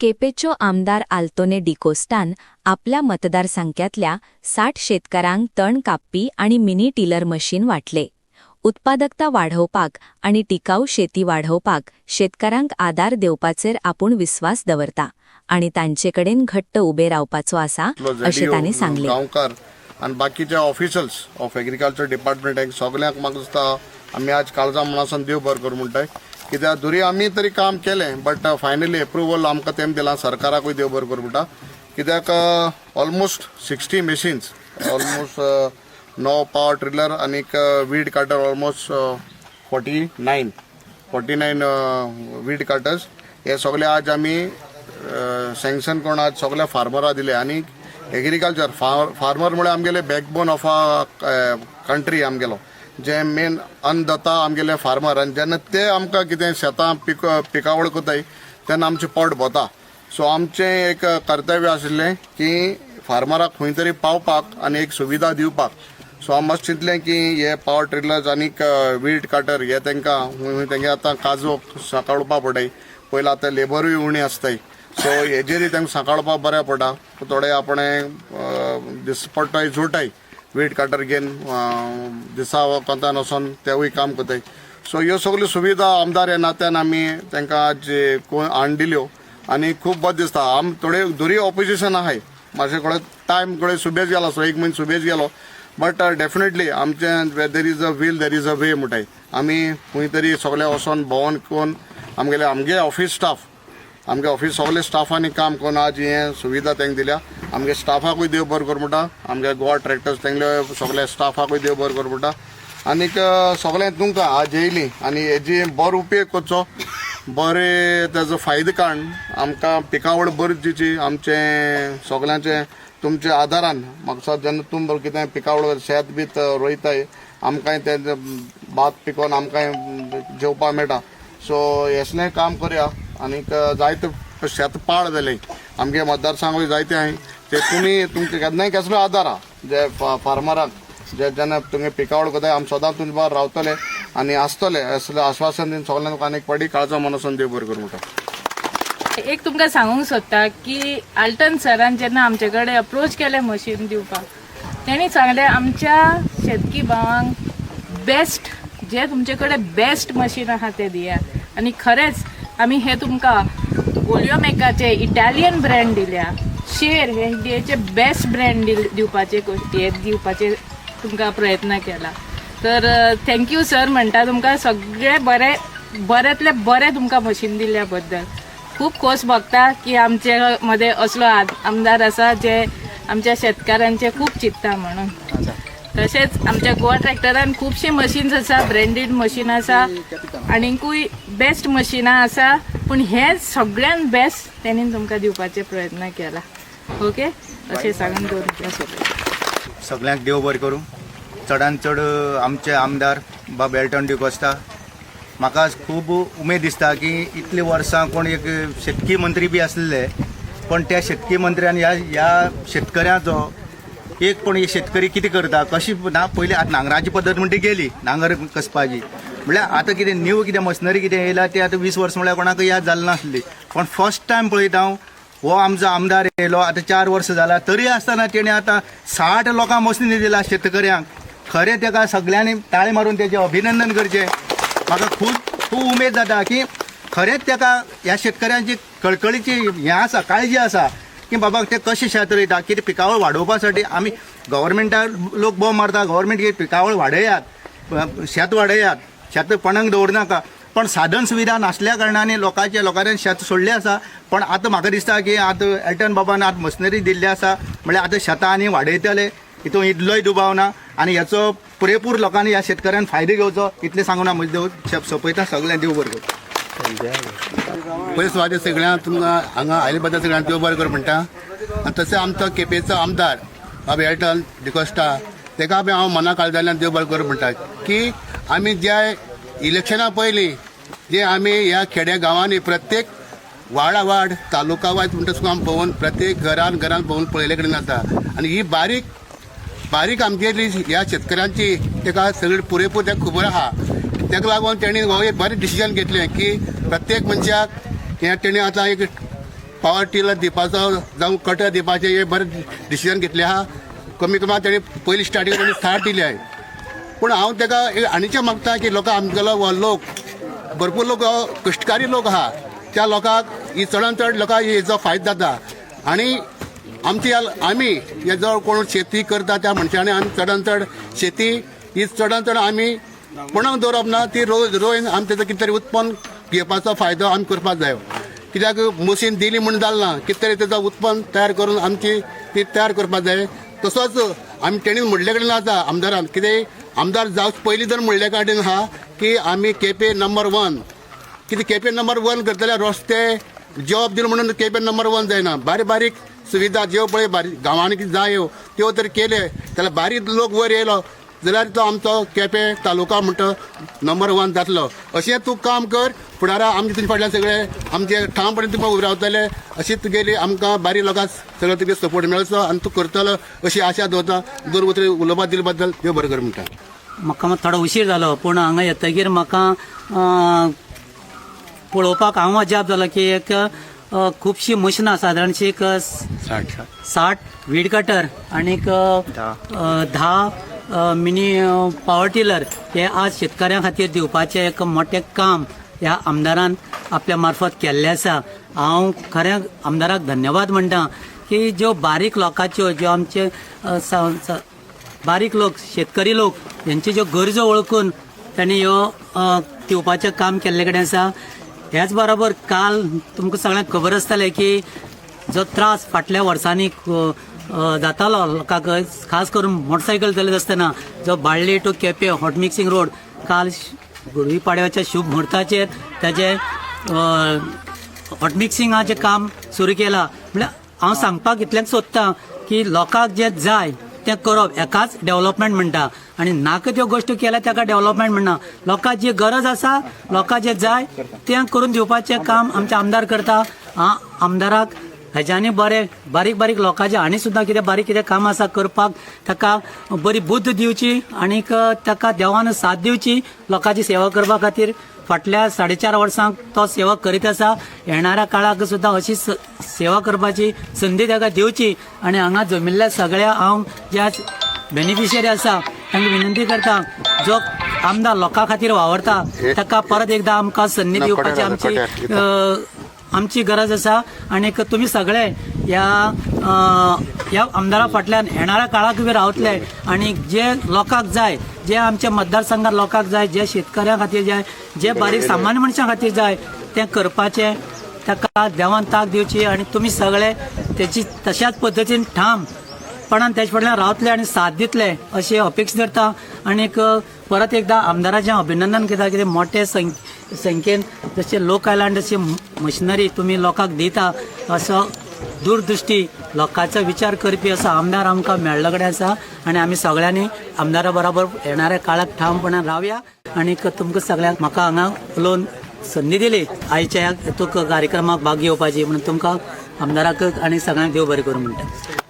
केपेच्यो आमदार आल्तोने डिकोस्टान आपल्या मतदारसंघातल्या 60 शेतकऱ्यांक तण कापपी आणि मिनी टिलर मशीन वाटले. उत्पादकता वाढवपाक आणि टिकाऊ शेती वाढवपाक शेतकऱ्यांक आदार देवपाचेर आपूण विश्वास दवरता आणि तांचेकडेन घट्ट उबे रावपाचो आसा अशें तांणी सांगले. गांवकार आणि बाकीचे ऑफिसर्स ऑफ एग्रीकल्चर डिपार्टमेंट सगळ्यांक म्हाका दिसता आमी आज काळजा म्हणून देव बरें करूं म्हणटाय. कित्याक दुरी आमी तरी काम केलें बट फायनली एप्रुवल आमकां तेम दिलां सरकाराकूय देव बरें करूं म्हणटा. कित्याक almost 60 machines almost 9 power tiller आणि weed cutter almost 49 weed cutters हे सगळे आज आमी सँक्शन करून आज सगळ्या फार्मराक दिले. आणि एग्रीकल्चर फार्मर म्हळ्यार आमगेले बॅकबोन ऑफ अ कंट्री आमगेलो जे मेन अन्नदाता आमगेले फार्मर. आनी जेन्ना ते आमकां कितें शेतां पिकावळ कोताय तेन्ना आमचें पोट भोंवता. सो आमचें एक कर्तव्य आशिल्लें की फार्मराक खंय तरी पावपाक आनी एक सुविधा दिवपाक. सो हांव मातशें चिंतलें की हे पावर ट्रिलर्स आनी वीड कटर हे तेंकां आतां काजूक सांकाळपाक पडटाय. पयलीं आतां लेबरूय उणी आसताय. सो हेजेरूय तांकां सांकाळपाक बरें पडटा. थोडे आपणें दिसपट्टोय जोडटाय वीड कटर घेवन दिसा कोंतान वचोन तेवूय काम कोताय. सो ह्यो सगल्यो सुविधा आमदार ह्या नात्यान आमी तांकां आज हाडून दिल्यो आनी खूब बरें दिसता. थोडे दुरी ऑपोजिशन आहाय मातशें कडेन टायम कडेन सुबेज गेलो. सो एक म्हयनो सुबेज गेलो बट डेफिनेटली आमचें there is a will there is a way म्हणटाय. आमी खंय तरी सगळे वचोन भोंवोन कोन्न आमगे ऑफिस स्टाफ आमगे ऑफिस सगळे स्टाफांनी काम करून आज हे सुविधा तांकां दिल्या. आमगे स्टाफाकूय देव बरें करूं म्हणटा. आमगे गोवा ट्रॅक्टर्स तेंगले सगळे स्टाफाकूय देव बरें करूं म्हणटा. आनीक सगळें तुमकां आज येयली आनी हेजी बरो उपेग करचो. बरें तेजो फायदो काडून आमकां पिकावळ बरी दिवची. आमचें सगळ्यांचें तुमच्या आदारान म्हाका दिसता जेन्ना तुमी कितें पिकावळ शेत बीत रोयताय आमकांय तें भात पिकोवन आमकांय जेवपाक मेळटा. सो हेसलें काम करया. आनीक जायते शेत पाड जाले आमगे मतदारसंघूय जायते आहाय ते तुमचे केन्नाय कसलो आदार आहा जे फार्मराक जे जेन्ना तुमी पिकावळ कोताय आमी सदां तुमचे बार रावतले आनी आसतले असलें आश्वासन दिवन सगळ्यांक आनीक पाडी काळजा मनसून देव बरें करूं म्हणटा. एक तुमकां सांगूंक सोदता की आल्टन सरान जेन्ना आमचे कडेन अप्रोच केलें मशीन दिवपाक तेणी सांगलें आमच्या शेतकी भावांक बेस्ट जे तुमचे कडेन बेस्ट मशीन आहा ते दिया. आनी खरेंच आमी हे तुमकां वोल्योमेकाचे इटालियन ब्रँड दिल्या. शेर हे बेस्ट ब्रँड दिवपाचे तुमकां प्रयत्न केला. तर थँक्यू सर म्हणटा तुमकां सगळे बरेंतले बरें तुमकां मशीन दिल्ल्या बद्दल. खूब खोस भोगता की आमचे मध्ये असलो आमदार आसा जे आमच्या शेतकारांचे खूब चिंतता म्हणून. तशेंच आमच्या गोवा ट्रॅक्टरान खुबशी मशीन्स आसा ब्रँडेड मशीन आसा आनीकूय बेस्ट मशिनां आसा. पूण हे सगळ्यान बेस्ट तेणीन तुमकां दिवपाचे प्रयत्न केला. ओके अशें सांगून दवरता. सगळ्यांक देव बरें करूं. चडांत चड आमचे आमदार बाब एल्टन डिकोस्टा म्हाका खूब उमेद दिसता की इतले वर्सां कोण एक शेतकी मंत्री बी आसलेले पण त्या शेतकी मंत्र्यान ह्या शेतकऱ्याचो एक पण शेतकरी कितें करता कशी ना पयलीं आतां नांगराची पद्दत म्हणटी गेली नांगर कसपाची म्हळ्यार आतां कितें न्यू कितें मशिनरी कितें येयला ते आतां 20 वर्सां म्हळ्यार कोणाक याद जालें नासली. पण फर्स्ट टायम पळयता हांव हो आमचो आमदार येयलो आतां 4 वर्सां जाला तरी आसतना तेणें आतां 60 लोकांक मशिनरी दिला शेतकऱ्यांक. खरें तेका सगळ्यांनी ताळे मारून तेजें अभिनंदन करचें. म्हाका खूब उमेद जाता की खरेंच तेका ह्या शेतकऱ्यांची कळकळीची हें आसा काळजी आसा की बाबा ते कशें शेत रोयता कितें पिकावळ वाडोवपासाठी आमी गव्हर्मेंटाक लोक बोंब मारता गव्हर्मेंट पिकावळ वाडयात शेत वाडयात शेत पणंक दवरनाका. पण साधन सुविधा नासल्या कारणाने लोकांनी शेत सोडलें आसा. पण आतां म्हाका दिसता की आतां एल्टन बाबान आतां मशिनरी दिल्ली आसा म्हळ्यार आतां शेतां आनी वाडयतले हितून इतलोय दुबाव ना आनी हेचो पुरेपूर लोकांनी ह्या शेतकऱ्यांक फायदो घेवचो इतलें सांगून हांव म्हजें सोंपयता. सगळ्यांक देव बरें करूं. पयस सुवाते सगळ्यांक तुमकां हांगा आयले बद्दल सगळ्यांक देव बरें करूं म्हणटा. आनी तशें आमचो केपेंचो आमदार बाबा एल्टन डिकोस्टा तेका बी हांव मना काळजांतल्यान देव बरें करूं म्हणटा की आमी ज्या इलेक्शना पयलीं जे आमी ह्या खेड्या गांवांनी प्रत्येक वाड तालुका वायज म्हणटा सुद्दां आमी पळोवन प्रत्येक घरान पळोवन पळयले कडेन आसा. आनी ही बारीक आमगेली ह्या शेतकऱ्यांची तेका सगळी पुरेपूर तेका खबर आहा. तेका लागून तेणी हो एक बरें डिसिजन घेतलें की प्रत्येक मनशाक हें तेणी आतां एक पॉवर टिलर दिवपाचो जावं कटर दिवपाचें हे बरें डिसिजन घेतलें आहा. कमी कमी तेणी पयलीं स्टार्टींग तेणी स्टार्ट दिली आहे. पूण हांव ताका एक आनीचें मागता की लोकां आमगेलो हो लोक भरपूर लोक कश्टकारी लोक आहा त्या लोकांक ही चडांत चड लोकांक हेजो फायदो जाता. आनी आमी हे जो कोण शेती करता त्या मनशांनी आमी चडांत चड शेती ही चडांत चड आमी कोणाक दवरप ना. ती रोवन आमी तेजो कितें तरी उत्पन्न घेवपाचो फायदो आमी करपाक जाय. कित्याक मशीन दिली म्हण जालें ना. कितें तरी तेजो उत्पन्न तयार करून आमची ती तयार करपाक जाय. तसोच आमी तेणीन म्हणले कडेन आसा आमदारान कितें आमदार जावचे पयलीं जर म्हणले कडेन आहा की आमी केपें नंबर 1 कितें केपें नंबर 1 करतल्यार रस्ते जॉब दिलो म्हणून केपें नंबर 1 जायना. बारीक बारीक सुविधा ज्यो पळय गांवांनी कितें जाय त्यो तर केले जाल्यार बारीक लोक वयर येयलो जाल्यार तो आमचो केपें तालुका म्हणटा नंबर 1 जातलो. अशें तूं काम कर. फुडारा आमचे तुजे फाटल्यान सगळे आमचे ठामपणे तुका उबे रावतले. अशी तुगेली आमकां बारीक लोकांक सगळो तुगे सपोर्ट मेळचो आनी तूं करतलो अशी आशा दवरता. दोन उतरी उलोवपाक दिले बद्दल देव बरें कर म्हणटा. म्हाका थोडो उशीर जालो पूण हांगा येतकीर म्हाका पळोवपाक हांव अजाप जालो की एक खुबशीं मशिनां सादारणशी एक 60 वीड कटर आनीक 10 मिनी पॉवर टिलर हे आज शेतकऱ्यां खातीर दिवपाचें एक मोठें काम ह्या आमदारान आपल्या मार्फत केल्लें आसा. हांव खरें आमदाराक धन्यवाद म्हणटा की ज्यो बारीक लोकांच्यो ज्यो आमचे बारीक लोक शेतकरी लोक यांची ज्यो गरजो वळखून तांणी ह्यो दिवपाचें काम केल्ले कडेन आसा. ह्याच बरोबर काल तुमकां सगळ्यांक खबर आसतलें की जो त्रास फाटल्या वर्सांनी जातालो लोकांक खास करून मोटरसायकल चलयत आसतना जो Balli to Quepem hot mixing road काल गुडवी पाडव्याच्या शुभ मुहूर्ताचेर ताचें हॉट मिक्सिंगाचें काम सुरू केलां. म्हळ्यार हांव सांगपाक इतलेंच सोदतां की लोकांक जें जाय तें करप एकाच डेव्हलपमेंट म्हणटा आनी नाका त्यो गोश्टी केल्या ताका डेव्हलपमेंट म्हणना. लोकांक जी गरज आसा लोकांक जें जाय तें करून दिवपाचें काम आमचे आमदार करता. आमदाराक हेज्यांनी बरें बारीक बारीक लोकांचें आनी सुद्दां कितें बारीक कितें काम आसा करपाक ताका बरी बुद्ध दिवची आनीक ताका देवान साथ दिवची लोकांची सेवा करपा खातीर. फाटल्या 4.5 वर्सांक तो सेवा करीत आसा. येणाऱ्या काळाक सुद्दां अशी सेवा करपाची संदी ताका दिवची. आनी हांगा जमिल्ल्या सगळ्या हांव ज्या बेनिफिशियरी आसा तांकां विनंती करता जो आमदार लोकां खातीर वावरता ताका परत एकदां आमकां संदी दिवपाची आमची गरज आसा. आनीक तुमी सगळे ह्या आमदारा फाटल्यान येणाऱ्या काळाक बी रावतले आनी जे लोकांक जाय जे आमच्या मतदारसंघात लोकांक जाय जे शेतकऱ्यां खातीर जाय जे बारीक सामान्य मनशां खातीर जाय तें करपाचें ताका देवान ताक दिवची. आनी तुमी सगळे तेची तशाच पद्दतीन ठामपणान तेजे फाटल्यान रावतले आनी साथ दितले अशी अपेक्षा धरता. आनीक परत एकदा आमदाराचें अभिनंदन करता कितें मोठे संख्येन जशे लोक आयलँड अशी मशिनरी तुमी लोकांक दिता असो दूरदृश्टी लोकांचो विचार करपी असो आमदार आमकां मेळ्ळे कडेन आसा. आनी आमी सगळ्यांनी आमदारा बरोबर येणाऱ्या काळाक ठामपणान रावया. आनीक तुमकां सगळ्यांक म्हाका हांगा उलोवन संदी दिली आयच्या हातूंत कार्यक्रमाक भाग घेवपाची म्हणून तुमकां आमदाराक आनी सगळ्यांक देव बरें करूं म्हणटा.